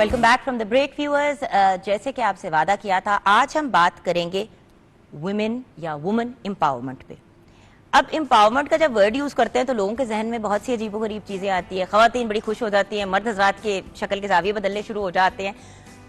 Welcome back from the break viewers. जैसे कि आपसे वादा किया था, आज हम बात करेंगे वुमेन या वुमन एम्पावरमेंट पे। अब एम्पावरमेंट का जब वर्ड यूज करते हैं तो लोगों के जहन में बहुत सी अजीबोगरीब चीजें आती है। खवातीन बड़ी खुश हो जाती हैं, मर्द हजरात के शक्ल के जाविये बदलने शुरू हो जाते हैं।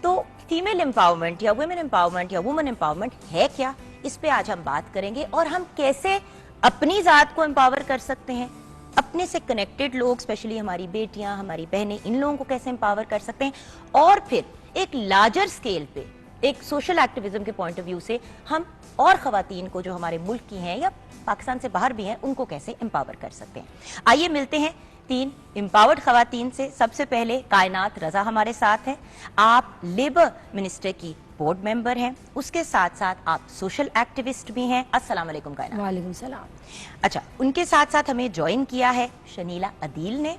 तो फीमेल एम्पावरमेंट या वुमेन एम्पावरमेंट या वुमन एम्पावरमेंट है क्या, इस पे आज हम बात करेंगे और हम कैसे अपनी जात को एम्पावर कर सकते हैं, अपने से कनेक्टेड लोग, स्पेशली हमारी बेटियां, हमारी बहनें, इन लोगों को कैसे एम्पावर कर सकते हैं, और फिर एक लार्जर स्केल पे एक सोशल एक्टिविज्म के पॉइंट ऑफ व्यू से हम और खवातीन को जो हमारे मुल्क की हैं या पाकिस्तान से बाहर भी हैं उनको कैसे एम्पावर कर सकते हैं। आइए मिलते हैं 3 एम्पावर्ड खवातीन से। सबसे पहले कायनात रजा हमारे साथ हैं। आप लेबर मिनिस्टर की बोर्ड मेंबर हैं, उसके साथ साथ आप सोशल एक्टिविस्ट भी हैं। अस्सलाम वालेकुम कायनात। वालेकुम सलाम। अच्छा, उनके साथ साथ हमें ज्वाइन किया है शनीला अदील ने।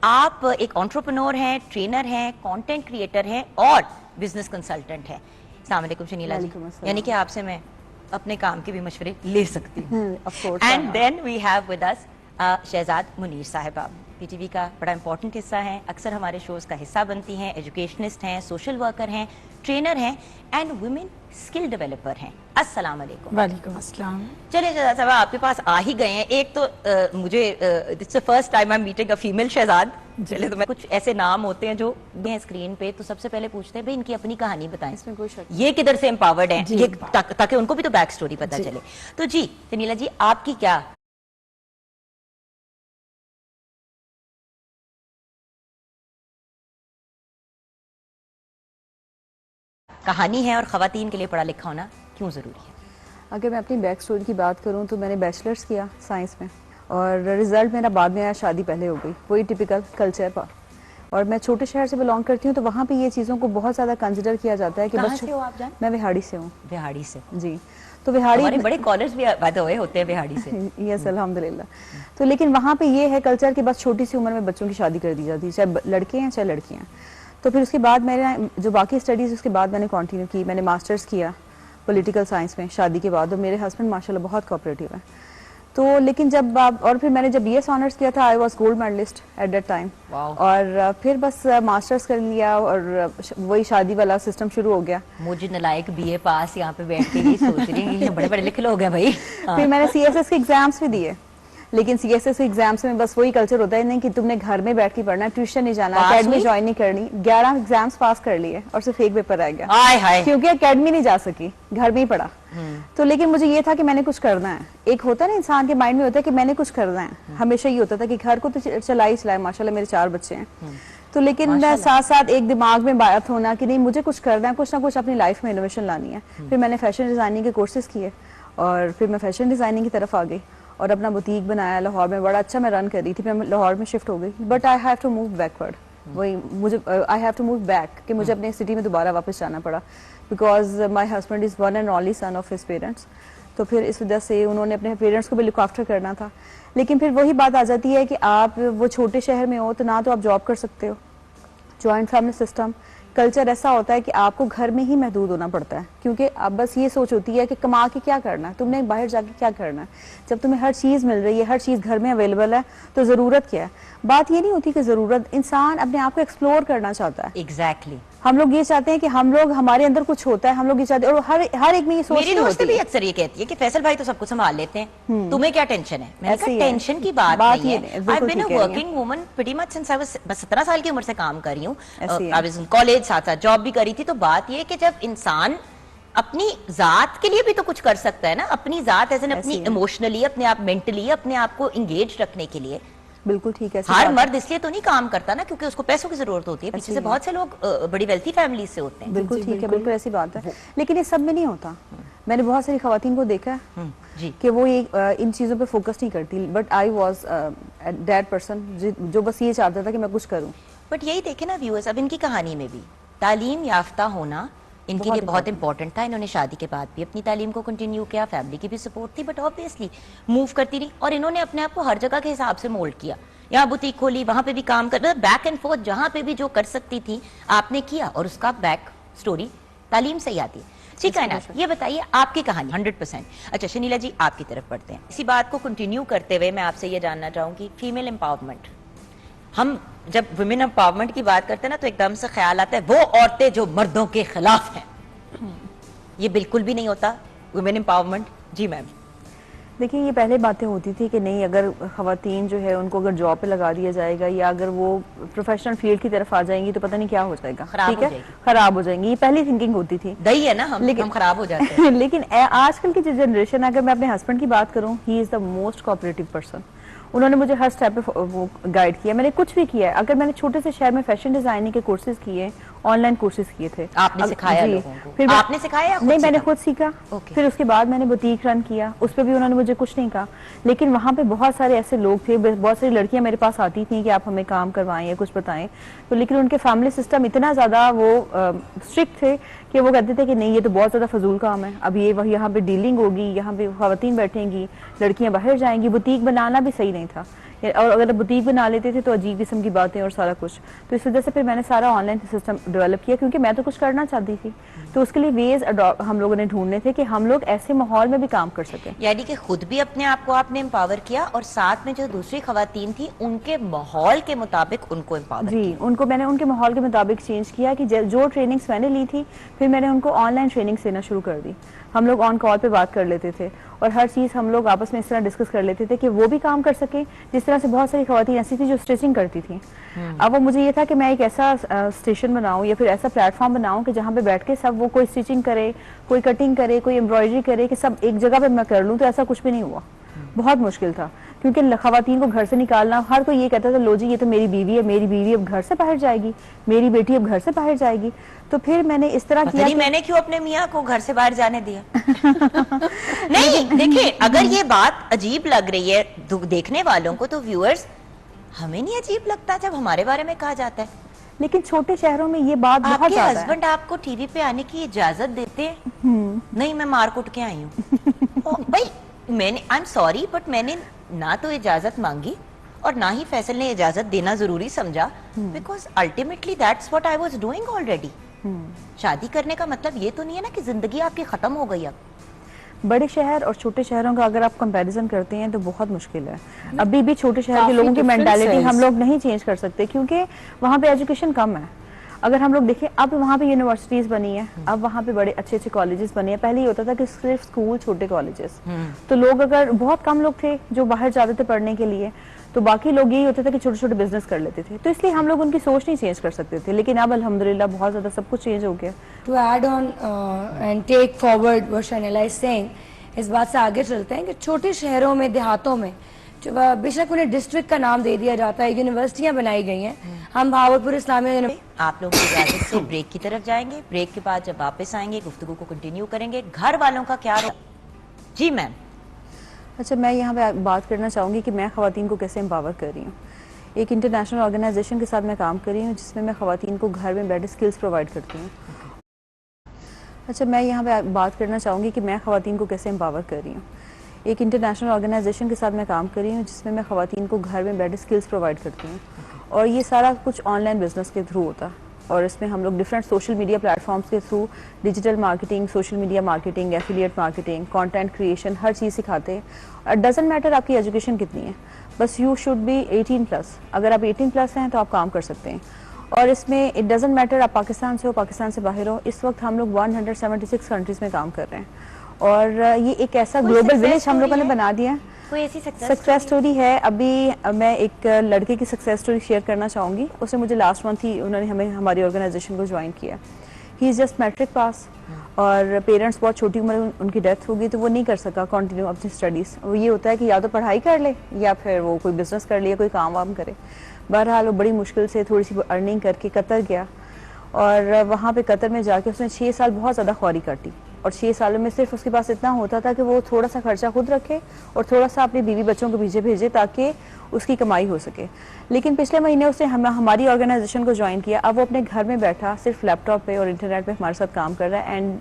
आप एक एंटरप्रेन्योर हैं, ट्रेनर हैं, कंटेंट क्रिएटर हैं और बिजनेस कंसल्टेंट हैं। अस्सलाम वालेकुम शनीला जी। यानी कि आपसे मैं अपने काम के भी मशवरे ले सकती हूँ। And then we have with us Shahzad Munir sahiba, PTV का बड़ा इंपॉर्टेंट हिस्सा है, अक्सर हमारे शोज का हिस्सा बनती हैं, एजुकेशनिस्ट हैं, सोशल वर्कर हैं, ट्रेनर हैं एंड वुमेन स्किल डेवलपर हैं। अस्सलाम वालेकुम। वालेकुम अस्सलाम। चलिए शहजाद साहब, आपके पास आ ही गए हैं। एक तो मुझे this the first time I am meeting a female Shahzad. चलिए, तो मैं कुछ ऐसे नाम होते हैं जो हैं स्क्रीन पे, तो सबसे पहले पूछते हैं भाई इनकी अपनी कहानी बताएं, इसमें कोई शक, ये किधर से एम्पावर्ड हैं, ये ताकि उनको भी तो बैक स्टोरी पता चले। तो जी शनीला जी, आपकी क्या कहानी है और खवातीन के लिए पढ़ा लिखा होना क्यों जरूरी है? अगर मैं अपनी बैक स्टोरी की बात करूं तो मैंने बैचलर्स किया साइंस में और रिजल्ट मेरा बाद में आया, शादी पहले हो गई, वही टिपिकल कल्चर पर। और मैं छोटे शहर से बिलोंग करती हूँ तो वहाँ पे ये चीज़ों को बहुत ज़्यादा कंसिडर किया जाता है कि कहाँ से हो आप जान? मैं बिहाड़ी से हूँ। बिहाड़ी से? जी। तो बिहाड़ी बड़े कॉलेज भी वादे हुए होते हैं बिहाड़ी से। यस अल्हम्दुलिल्लाह। तो लेकिन वहाँ पे ये है कल्चर कि बस छोटी सी उम्र में बच्चों की शादी कर दी जाती है, चाहे लड़के हैं चाहे लड़कियाँ। तो फिर उसके बाद मैंने जो बाकी स्टडीज़ उसके बाद मैंने कंटिन्यू की। मैंने मास्टर्स किया पॉलिटिकल साइंस में शादी के बाद, और मेरे हस्बैंड माशाल्लाह बहुत कोऑपरेटिव है। तो लेकिन जब और फिर मैंने जब बीएस ऑनर्स किया था, I was gold medallist at that time. और फिर बस मास्टर्स कर लिया और वही शादी वाला सिस्टम शुरू हो गया। मुझे नलायक बीए पास यहाँ पे बैठ के ये सोच रही है, बड़े बड़े लिखे लोग हैं भाई। फिर मैंने सीएसएस के एग्जाम्स भी दिए, लेकिन सीएसएस एग्जाम्स में बस वही कल्चर होता है नहीं कि तुमने घर में बैठ के पढ़ना, ट्यूशन नहीं जाना, एकेडमी ज्वाइन नहीं करनी। 11 एग्जाम्स पास कर लिए और सिर्फ एक पेपर रह गया क्योंकि एकेडमी नहीं जा सकी, घर में ही पढ़ा। तो लेकिन मुझे ये था कि मैंने कुछ करना है। एक होता है ना इंसान के माइंड में होता है कि मैंने कुछ करना है, हमेशा ये होता था कि घर को तो चला ही चलाए, माशाल्लाह मेरे 4 बच्चे हैं। तो लेकिन साथ साथ एक दिमाग में बात होना कि नहीं मुझे कुछ करना है, कुछ ना कुछ अपनी लाइफ में इनोवेशन लानी है। फिर मैंने फैशन डिजाइनिंग के कोर्सेज किए और फिर मैं फैशन डिजाइनिंग की तरफ आ गई और अपना बुटीक बनाया लाहौर में। बड़ा अच्छा मैं रन कर रही थी, फिर मैं लाहौर में शिफ्ट हो गई। But I have to move backward, वही मुझे I have to move back कि मुझे अपने सिटी में दोबारा वापस जाना पड़ा, because my husband is one and only son of his parents. तो फिर इस वजह से उन्होंने अपने पेरेंट्स को भी लुक आफ्टर करना था। लेकिन फिर वही बात आ जाती है कि आप वो छोटे शहर में हो तो ना तो आप जॉब कर सकते हो, जॉइंट फैमिली सिस्टम, कल्चर ऐसा होता है कि आपको घर में ही महदूद होना पड़ता है, क्योंकि अब बस ये सोच होती है कि कमा के क्या करना है, तुमने बाहर जाके क्या करना है। जब तुम्हें हर चीज़ मिल रही है, हर चीज़ घर में अवेलेबल है, तो ज़रूरत क्या है? बात ये नहीं होती कि ज़रूरत, इंसान अपने आप को एक्सप्लोर करना चाहता है। एग्जैक्टली। हम लोग ये चाहते हैं कि हम लोग, हमारे अंदर कुछ होता है, हम लोग ये चाहते हैं, और हर एक में ये सोच मेरी दोस्त भी अक्सर ये कहती है कि फैसल भाई तो सब कुछ संभाल लेते हैं, तुम्हें क्या टेंशन है? मैंने कहा टेंशन की बात नहीं है। I have been a working woman pretty much since I was 17 साल की उम्र से काम कर रही हूँ। आई वाज इन कॉलेज, साथ साथ जॉब भी करी थी। तो बात ये कि जब इंसान अपनी जात के लिए भी तो कुछ कर सकता है ना, अपनी जात एज एन, अपनी इमोशनली, अपने आप मेंटली अपने आप को इंगेज रखने के लिए। बिल्कुल ठीक है। हर मर्द इसलिए तो नहीं काम करता ना क्योंकि उसको पैसों की जरूरत होती है, पीछे से बहुत से लोग बड़ी वेल्थी फैमिली से होते हैं। बिल्कुल ठीक है, बिल्कुल ऐसी बात है, लेकिन ये सब में नहीं होता। मैंने बहुत सारी खवातीन को देखा है कि वो इन चीजों पे फोकस नहीं करती, but I was that person जो बस ये चाहता था कि मैं कुछ करूं। बट यही देखे ना व्यूअर्स, अब इनकी कहानी में भी तालीम याफ्ता होना इनके लिए बहुत इंपॉर्टेंट था। इन्होंने शादी के बाद भी अपनी तालीम को कंटिन्यू किया, फैमिली की भी सपोर्ट थी, बट ऑब्वियसली मूव करती रही और इन्होंने अपने आप को हर जगह के हिसाब से मोल्ड किया। यहाँ बुटीक खोली, वहां पे भी काम कर, बैक एंड फोर्थ, जहां पे भी जो कर सकती थी आपने किया, और उसका बैक स्टोरी तालीम से ही आती है। ठीक है ना? ये बताइए आपकी कहानी 100%। अच्छा शनीला जी, आपकी तरफ बढ़ते हैं। इसी बात को कंटिन्यू करते हुए मैं आपसे ये जानना चाहूंगी, फीमेल एम्पावरमेंट, हम जब वुमेन एम्पावरमेंट की बात करते हैं ना तो एकदम से ख्याल आता है वो औरतें जो मर्दों के खिलाफ हैं। ये बिल्कुल भी नहीं होता वुमेन एम्पावरमेंट। जी मैम। देखिए, ये पहले बातें होती थी कि नहीं, अगर खवातीन जो है उनको अगर जॉब पे लगा दिया जाएगा या अगर वो प्रोफेशनल फील्ड की तरफ आ जाएंगी तो पता नहीं क्या हो जाएगा, ठीक है, खराब हो जाएंगी। ये पहली थिंकिंग होती थी। दही है ना हम खराब हो जाते हैं। लेकिन आजकल की जो जनरेशन, अगर मैं अपने हस्बैंड की बात करूं, he is the most cooperative person. उन्होंने मुझे हर स्टेप पे वो गाइड किया। मैंने कुछ भी किया है, अगर मैंने छोटे से शहर में फैशन डिजाइनिंग के कोर्सेज किए, ऑनलाइन कोर्सेज किए थे। आपने सिखाया लोगों को? फिर आपने सिखाया या खुद? नहीं, मैंने खुद सीखा। फिर उसके बाद मैंने बुटीक रन किया, उस पर भी उन्होंने मुझे कुछ नहीं कहा। लेकिन वहाँ पे बहुत सारे ऐसे लोग थे, बहुत सारी लड़कियां मेरे पास आती थी कि आप हमें काम करवाएं या कुछ बताएं, तो लेकिन उनके फैमिली सिस्टम इतना ज्यादा वो स्ट्रिक्ट थे कि वो कहते थे कि नहीं, ये तो बहुत ज्यादा फजूल काम है, अब ये वही यहाँ पे डीलिंग होगी, यहाँ पे खवातीन बैठेंगी, लड़कियां बाहर जाएंगी। बुटीक बनाना भी सही नहीं था, और अगर बुटीक बना लेते थे तो अजीब किस्म की बातें और सारा कुछ। तो इस वजह से फिर मैंने सारा ऑनलाइन सिस्टम डेवलप किया, क्योंकि मैं तो कुछ करना चाहती थी। तो उसके लिए वेज हम लोगों ने ढूंढने थे कि हम लोग ऐसे माहौल में भी काम कर सकें। यानी कि खुद भी अपने आप को आपने एम्पावर किया और साथ में जो दूसरी खवातीन थी उनके माहौल के मुताबिक उनको एम्पावर जी, उनको मैंने उनके माहौल के मुताबिक चेंज किया कि जो ट्रेनिंग्स मैंने ली थी, फिर मैंने उनको ऑनलाइन ट्रेनिंग्स देना शुरू कर दी। हम लोग ऑन कॉल पे बात कर लेते थे और हर चीज हम लोग आपस में इस तरह डिस्कस कर लेते थे कि वो भी काम कर सके, जिस तरह से बहुत सारी खवातीन ऐसी थी जो स्टिचिंग करती थी। अब वो मुझे ये था कि मैं एक ऐसा स्टेशन बनाऊं या फिर ऐसा प्लेटफॉर्म बनाऊं कि जहाँ पे बैठ के सब, वो कोई स्टिचिंग करे, कोई कटिंग करे, कोई एम्ब्रॉयडरी करे, कि सब एक जगह पे मैं कर लूं। तो ऐसा कुछ भी नहीं हुआ, बहुत मुश्किल था, क्योंकि खवातीन को घर से निकालना, हर कोई ये कहता था लो जी ये तो मेरी बीवी है, मेरी बीवी अब घर से बाहर जाएगी, मेरी बेटी अब घर से बाहर जाएगी। तो फिर मैंने इस तरह किया कि मैंने क्यों अपने मियाँ को घर से बाहर जाने दिया। नहीं देखिए, अगर ये बात अजीब लग रही है देखने वालों को, तो व्यूअर्स, हमें नहीं अजीब लगता जब हमारे बारे में कहा जाता है। लेकिन छोटे शहरों में ये बात बहुत ज्यादा है। हस्बैंड आपको टीवी पे आने की इजाजत देते हैं? नहीं, मैं मार कुट के आई हूँ। भाई मैंने, आई एम सॉरी, बट मैंने ना तो इजाजत मांगी और ना ही फैसल ने इजाजत देना जरूरी समझा, because ultimately that's what I was doing already. शादी करने का मतलब ये तो नहीं है ना कि जिंदगी आपकी खत्म हो गई। अब बड़े शहर और छोटे शहरों का अगर आप कंपैरिजन करते हैं तो बहुत मुश्किल है। अभी भी छोटे शहर के लोगों की मेंटालिटी हम लोग नहीं चेंज कर सकते, क्योंकि वहाँ पे एजुकेशन कम है। अगर हम लोग देखें, अब वहाँ पे यूनिवर्सिटीज बनी है, अब वहाँ पे बड़े अच्छे अच्छे कॉलेजेस बने हैं। पहले ये होता था कि सिर्फ स्कूल, छोटे कॉलेजेस, तो लोग, अगर बहुत कम लोग थे जो बाहर जाते थे पढ़ने के लिए, तो बाकी लोग यही होता था कि छोटे छोटे बिजनेस कर लेते थे। तो इसलिए हम लोग उनकी सोच नहीं चेंज कर सकते थे। लेकिन अब अल्हम्दुलिल्लाह बहुत ज्यादा सब कुछ चेंज हो गया। To add on and take forward what Sharnila is saying, इस बात से आगे चलते हैं कि छोटे शहरों में, देहातों में, बेशक उन्हें डिस्ट्रिक्ट का नाम दे दिया जाता है, यूनिवर्सिटियां बनाई गई हैं। हम भावलपुर इस्लामिया, आप लोग इजाजत से ब्रेक की तरफ जाएंगे। ब्रेक के बाद जब वापस आएंगे गुफ्तगू को कंटिन्यू करेंगे। घर वालों का क्या रोल? जी मैम। अच्छा, मैं यहाँ पे बात करना चाहूँगी कि मैं ख़वातीन को कैसे एम्पावर कर रही हूँ। एक इंटरनेशनल ऑर्गेनाइजेशन के साथ मैं काम कर रही हूँ, जिसमें मैं ख़वातीन को घर में बैठे स्किल्स प्रोवाइड करती हूँ। अच्छा, मैं यहाँ पे बात करना चाहूँगी कि मैं ख़वातीन को कैसे एम्पावर कर रही हूँ। एक इंटरनेशनल ऑर्गेनाइजेशन के साथ मैं काम कर रही हूँ, जिसमें मैं ख़वातीन को घर में बैठे स्किल्स प्रोवाइड करती हूँ, और ये सारा कुछ ऑनलाइन बिजनेस के थ्रू होता है। और इसमें हम लोग डिफरेंट सोशल मीडिया प्लेटफॉर्म्स के through digital marketing, social media marketing, affiliate marketing, content creation, हर चीज़ सिखाते हैं। और डजंट मैटर आपकी एजुकेशन कितनी है, बस यू शुड बी 18+। अगर आप 18+ हैं तो आप काम कर सकते हैं। और इसमें इट डजंट मैटर आप पाकिस्तान से हो, पाकिस्तान से बाहर हो। इस वक्त हम लोग 176 कंट्रीज में काम कर रहे हैं, और ये एक ऐसा ग्लोबल विलेज हम लोगों ने बना दिया है। कोई ऐसी सक्सेस स्टोरी है? अभी मैं एक लड़के की सक्सेस स्टोरी शेयर करना चाहूँगी। उसने मुझे लास्ट मंथ ही, उन्होंने हमें हमारी ऑर्गेनाइजेशन को ज्वाइन किया। He is just matric pass, और पेरेंट्स बहुत छोटी उम्र में उनकी डेथ हो गई, तो वो नहीं कर सका कंटिन्यू अपनी स्टडीज़। वो ये होता है कि या तो पढ़ाई कर ले या फिर वो कोई बिजनेस कर ले, कोई काम वाम करे। बहरहाल वो बड़ी मुश्किल से थोड़ी सी अर्निंग करके कतर गया, और वहाँ पे कतर में जाके उसने 6 साल बहुत ज़्यादा ख्वारी काटी। और 6 सालों में सिर्फ उसके पास इतना होता था कि वो थोड़ा सा खर्चा खुद रखे और थोड़ा सा अपनी बीवी बच्चों को पीछे भेजे ताकि उसकी कमाई हो सके। लेकिन पिछले महीने उसने हमारी ऑर्गेनाइजेशन को ज्वाइन किया। अब वो अपने घर में बैठा सिर्फ लैपटॉप पे और इंटरनेट पे हमारे साथ काम कर रहा है। एंड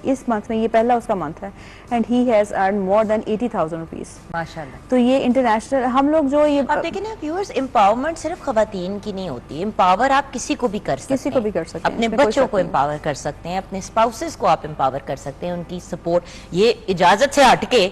इस मंथ में, ये पहला उसका मंथ है, and he has earn more than 80,000 rupees. माशाल्लाह। तो ये इंटरनेशनल हम लोग जो ये आप देखें ना व्यूअर्स, एम्पावरमेंट सिर्फ खवातीन की नहीं होती। एम्पावर आप किसी को भी कर सकते हैं, किसी को भी कर सकते हैं, अपने बच्चों को एम्पावर कर सकते हैं, अपने स्पाउसेस को आप एम्पावर कर सकते हैं, उनकी सपोर्ट। ये इजाजत से हटके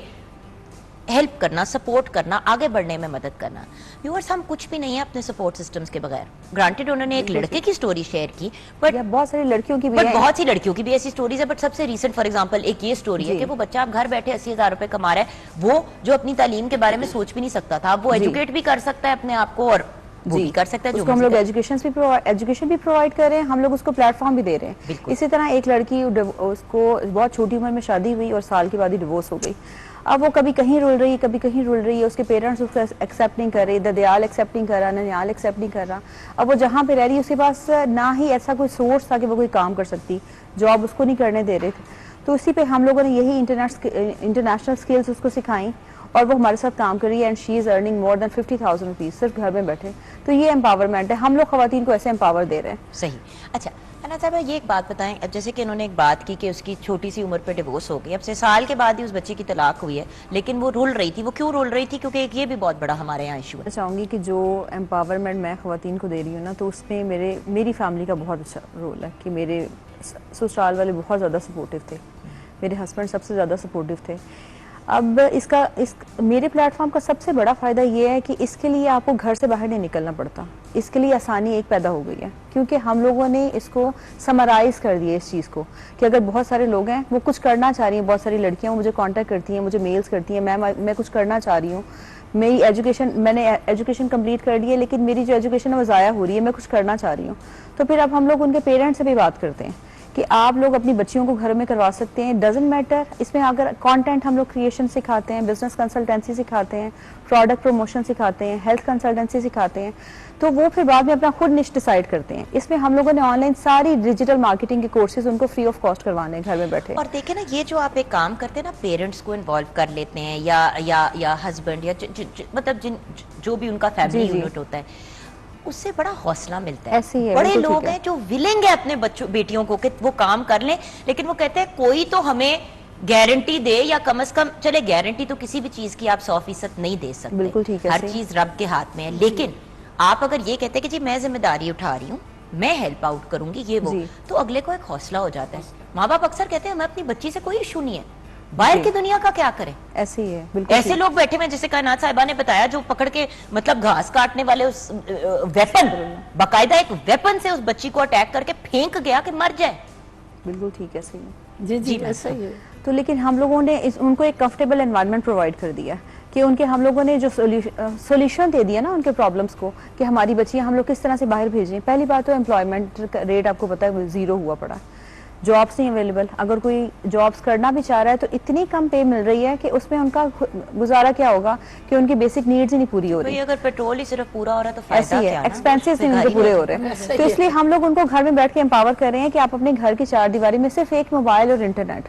हेल्प करना, सपोर्ट करना, आगे बढ़ने में मदद करना। व्यूअर्स, हम कुछ भी नहीं है अपने सपोर्ट सिस्टम्स के बगैर। ग्रांटेड उन्होंने एक लड़के की स्टोरी शेयर की, बट बहुत सारी लड़कियों की भी है, बहुत सी लड़कियों की भी ऐसी स्टोरीज है। बट सबसे रीसेंट फॉर एग्जांपल एक ये स्टोरी है कि वो बच्चा अब घर बैठे 80,000 रुपए कमा रहा है, वो जो अपनी तालीम के बारे में सोच भी नहीं सकता था, अब वो एजुकेट भी कर सकता है अपने आप को और वो भी कर सकता है। उसको हम लोग एजुकेशन भी प्रोवाइड कर रहे हैं, हम लोग उसको प्लेटफॉर्म भी दे रहे हैं। इसी तरह एक लड़की, उसको बहुत छोटी उम्र में शादी हुई और साल के बाद ही डिवोर्स हो गई। अब वो कभी कहीं रुल रही है, कभी कहीं रुल रही है, उसके पेरेंट्स उसको एक्सेप्ट नहीं कर रहे, ददयाल एक्सेप्ट नहीं कर रहा, ननियाल एक्सेप्ट नहीं कर रहा। अब वो जहाँ पे रह रही है उसके पास ना ही ऐसा कोई सोर्स था कि वो कोई काम कर सकती, जॉब उसको नहीं करने दे रहे थे। तो इसी पे हम लोगों ने यही इंटरनेशनल स्किल्स उसको सिखाई और वो हमारे साथ काम कर रही है and she is earning more than 50,000 rupees सिर्फ घर में बैठे। तो ये एम्पावरमेंट है, हम लोग खवातीन को ऐसे एम्पावर दे रहे हैं। सही। अच्छा अना साहब, ये एक बात बताएं, अब जैसे कि इन्होंने एक बात की कि उसकी छोटी सी उम्र पे डिवोर्स हो गई, अब से साल के बाद ही उस बच्चे की तलाक हुई है, लेकिन वो रुल रही थी। वो क्यों रुल रही थी? क्योंकि एक ये भी बहुत बड़ा हमारे यहाँ इशू है। चाहूँगी कि जो एम्पावरमेंट मैं खवातीन को दे रही हूँ ना, तो उसमें मेरी फैमिली का बहुत अच्छा रोल है कि मेरे ससुराल वाले बहुत ज़्यादा सपोर्टिव थे, मेरे हस्बैंड सबसे ज़्यादा सपोर्टिव थे। अब मेरे प्लेटफॉर्म का सबसे बड़ा फ़ायदा ये है कि इसके लिए आपको घर से बाहर नहीं निकलना पड़ता। इसके लिए आसानी एक पैदा हो गई है क्योंकि हम लोगों ने इसको समराइज़ कर दिया इस चीज़ को कि अगर बहुत सारे लोग हैं, वो कुछ करना चाह रही हैं, बहुत सारी लड़कियां मुझे कांटेक्ट करती हैं, मुझे मेल्स करती हैं, मैं कुछ करना चाह रही हूँ, मैंने एजुकेशन कंप्लीट कर ली है, लेकिन मेरी जो एजुकेशन है वो ज़ाया हो रही है, मैं कुछ करना चाह रही हूँ। तो फिर अब हम लोग उनके पेरेंट्स से भी बात करते हैं कि आप लोग अपनी बच्चियों को घर में करवा सकते हैं, डजंट मैटर। इसमें अगर कंटेंट हम लोग क्रिएशन सिखाते हैं, बिजनेस कंसल्टेंसी सिखाते हैं, प्रोडक्ट प्रमोशन सिखाते हैं, हेल्थ कंसल्टेंसी सिखाते हैं, तो वो फिर बाद में अपना खुद निश डिसाइड करते हैं। इसमें हम लोगों ने ऑनलाइन सारी डिजिटल मार्केटिंग के कोर्सेज उनको फ्री ऑफ कॉस्ट करवाने घर में बैठे। और देखें ना, ये जो आप एक काम करते हैं ना, पेरेंट्स को इन्वॉल्व कर लेते हैं या हस्बैंड या मतलब जो भी उनका फैमिली यूनिट होता है, उससे बड़ा हौसला मिलता है। ऐसे ही है, बड़े लोग हैं जो विलिंग है अपने बच्चों बेटियों को कि वो काम कर लें, लेकिन वो कहते हैं कोई तो हमें गारंटी दे, या कम से कम चले गारंटी तो किसी भी चीज की आप 100% नहीं दे सकते। बिल्कुल ठीक है, हर चीज रब के हाथ में है। लेकिन आप अगर ये कहते हैं कि जी मैं जिम्मेदारी उठा रही हूँ, मैं हेल्प आउट करूंगी, ये वो, तो अगले को एक हौसला हो जाता है। माँ बाप अक्सर कहते हैं हमें अपनी बच्ची से कोई इशू नहीं है, बाहर की दुनिया का क्या करें। ऐसे ही है, बिल्कुल ऐसे लोग बैठे हुए, जैसे कायनात साहिबा ने बताया, जो पकड़ के मतलब घास काटने वाले उस वेपन, बाकायदा एक वेपन से उस बच्ची को अटैक करके फेंक गया कि मर जाए। बिल्कुल ठीक है, सही है। जी ऐसा ही है। तो लेकिन हम लोगों ने उनको एक कंफर्टेबल एनवायरनमेंट प्रोवाइड कर दिया कि हम लोगों ने जो सोल्यूशन दे दिया ना उनके प्रॉब्लम्स को, कि हमारी बच्चियां हम लोग किस तरह से बाहर भेजें। पहली बात तो एम्प्लॉयमेंट रेट आपको पता है 0 हुआ पड़ा, जॉब्स नहीं अवेलेबल। अगर कोई जॉब्स करना भी चाह रहा है तो इतनी कम पे मिल रही है कि उसमें उनका गुजारा क्या होगा कि उनकी बेसिक नीड्स ही नहीं पूरी हो रही। अगर पेट्रोल ही सिर्फ पूरा हो रहा है तो फायदा क्या है, एक्सपेंसेस नहीं उनके पूरे हो रहे हैं। तो इसलिए हम लोग उनको घर में बैठ के एम्पावर कर रहे हैं कि आप अपने घर की 4 दीवारी में सिर्फ एक मोबाइल और इंटरनेट,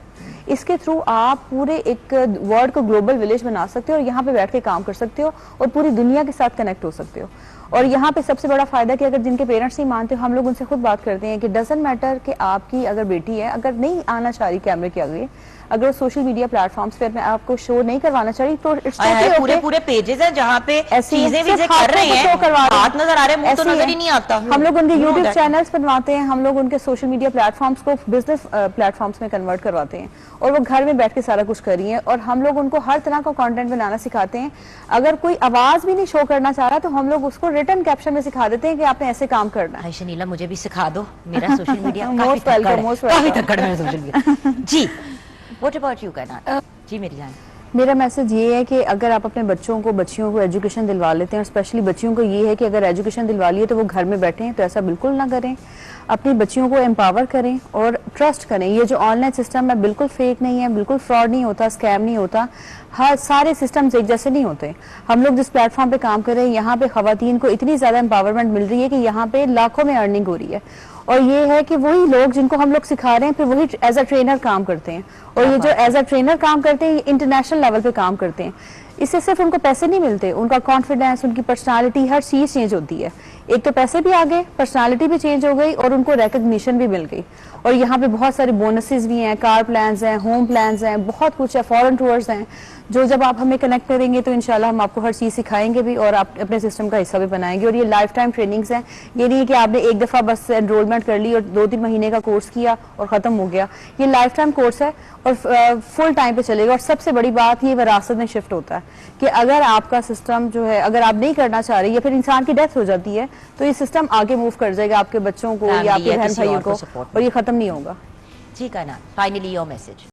इसके थ्रू आप पूरे एक वर्ल्ड को ग्लोबल विलेज बना सकते हो और यहाँ पे बैठ के काम कर सकते हो और पूरी दुनिया के साथ कनेक्ट हो सकते हो। और यहाँ पे सबसे बड़ा फायदा कि अगर जिनके पेरेंट्स नहीं मानते, हम लोग उनसे खुद बात करते हैं कि डजंट मैटर कि आपकी अगर बेटी है, अगर नहीं आना चाह रही कैमरे के आगे, अगर सोशल मीडिया प्लेटफॉर्म्स पे आपको शो नहीं करवाना चाहिए तो पूरे पेजेस हैं जहाँ पे चीजें विजिट कर रहे हैं, हाथ नजर आ रहे हैं, मुंह तो नजर ही नहीं आता। हम लोग उनके यूट्यूब चैनल्स बनवाते हैं, हम लोग उनके सोशल मीडिया प्लेटफॉर्म्स को बिजनेस प्लेटफॉर्म्स में कन्वर्ट करवाते हैं और वो घर में बैठ के सारा कुछ कर रही है। और हम लोग उनको हर तरह का कंटेंट बनाना सिखाते हैं। अगर कोई आवाज भी नहीं शो करना चाह रहा तो हम लोग उसको रिटर्न कैप्शन में सिखा देते हैं कि आपने ऐसे काम करना है। शनीला, मुझे भी सिखा दो, मेरा social media most welcome social media. जी, व्हाट अबाउट यू कायनात? जी मेरी जान, मेरा मैसेज ये है कि अगर आप अपने बच्चियों को एजुकेशन दिलवा लेते हैं, और स्पेशली बच्चियों को ये है कि अगर एजुकेशन दिलवा लिए तो वो घर में बैठें, तो ऐसा बिल्कुल ना करें। अपनी बच्चियों को एम्पावर करें और ट्रस्ट करें। ये जो ऑनलाइन सिस्टम है बिल्कुल फेक नहीं है, बिल्कुल फ्रॉड नहीं होता, स्कैम नहीं होता। हर सारे सिस्टम्स एक जैसे नहीं होते। हम लोग जिस प्लेटफॉर्म पे काम कर रहे हैं, यहाँ पे खवातीन को इतनी ज्यादा एम्पावरमेंट मिल रही है कि यहाँ पे लाखों में अर्निंग हो रही है। और ये है कि वही लोग जिनको हम लोग सिखा रहे हैं फिर वही एज अ ट्रेनर काम करते हैं, और ये जो एज अ ट्रेनर काम करते हैं ये इंटरनेशनल लेवल पे काम करते हैं। इससे सिर्फ उनको पैसे नहीं मिलते, उनका कॉन्फिडेंस, उनकी पर्सनालिटी, हर चीज चेंज होती है। एक तो पैसे भी आ गए, पर्सनालिटी भी चेंज हो गई और उनको रिकग्निशन भी मिल गई। और यहाँ पे बहुत सारे बोनसेस भी हैं, कार प्लान्स हैं, होम प्लान्स हैं, बहुत कुछ है, फॉरेन टूर्स हैं। जो जब आप हमें कनेक्ट करेंगे तो इंशाल्लाह हम आपको हर चीज़ सिखाएंगे भी और आप अपने सिस्टम का हिस्सा भी बनाएंगे। और ये लाइफ टाइम ट्रेनिंग्स हैं, ये नहीं है कि आपने एक दफ़ा बस एनरोलमेंट कर ली और 2-3 महीने का कोर्स किया और ख़त्म हो गया। ये लाइफ टाइम कोर्स है और फुल टाइम पे चलेगा। और सबसे बड़ी बात ये विरासत में शिफ्ट होता है कि अगर आपका सिस्टम जो है, अगर आप नहीं करना चाह रहे या फिर इंसान की डेथ हो जाती है तो ये सिस्टम आगे मूव कर जाएगा आपके बच्चों को या आपके बहन भाइयों को, और ये ख़त्म नहीं होगा। जी का ना, फाइनली योर मैसेज।